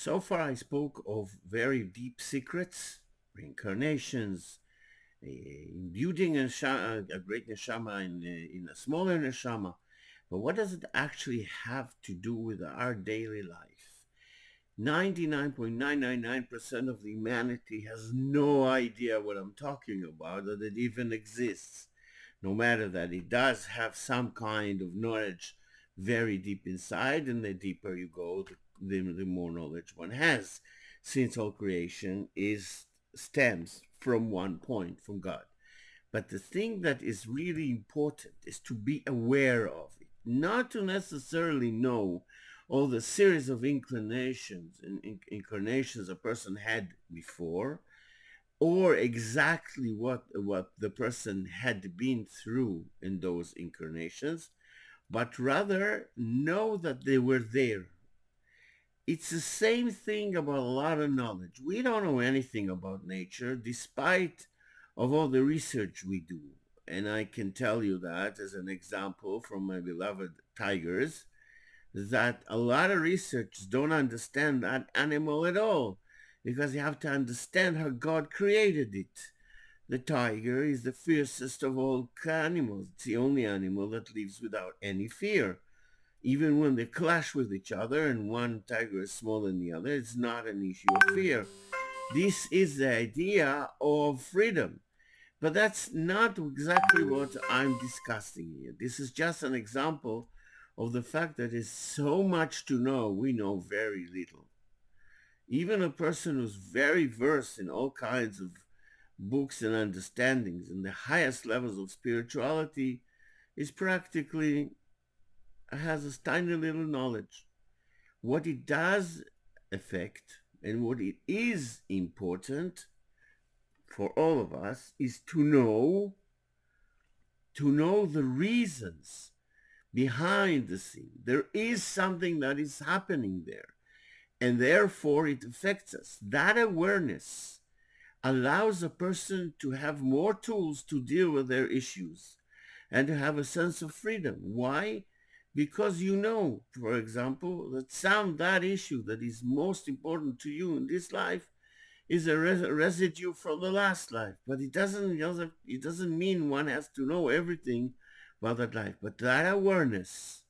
So far, I spoke of very deep secrets, reincarnations, imbuing a great neshama in a smaller neshama. But what does it actually have to do with our daily life? 99.999% of the humanity has no idea what I'm talking about, that it even exists. No matter that it does have some kind of knowledge very deep inside, and the deeper you go, the more knowledge one has, since all creation is stems from one point, from God. But the thing that is really important is to be aware of it, not to necessarily know all the series of inclinations and incarnations a person had before, or exactly what the person had been through in those incarnations, but rather know that they were there. It's the same thing about a lot of knowledge. We don't know anything about nature despite of all the research we do. And I can tell you that as an example from my beloved tigers, that a lot of researchers don't understand that animal at all because you have to understand how God created it. The tiger is the fiercest of all animals. It's the only animal that lives without any fear. Even when they clash with each other and one tiger is smaller than the other, it's not an issue of fear. This is the idea of freedom. But that's not exactly what I'm discussing here. This is just an example of the fact that there's so much to know, we know very little. Even a person who's very versed in all kinds of books and understandings in the highest levels of spirituality is practically has a tiny little knowledge. What it does affect and what it is important for all of us is to know the reasons behind the scene. There is something that is happening there, and therefore it affects us. That awareness allows a person to have more tools to deal with their issues and to have a sense of freedom. Why? Because you know, for example, that issue that is most important to you in this life is a residue from the last life. But it doesn't mean one has to know everything about that life. But that awareness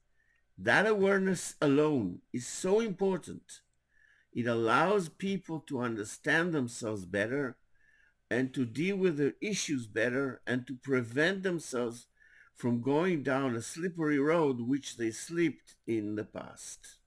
alone is so important. It allows people to understand themselves better and to deal with their issues better and to prevent themselves from going down a slippery road which they slipped in the past.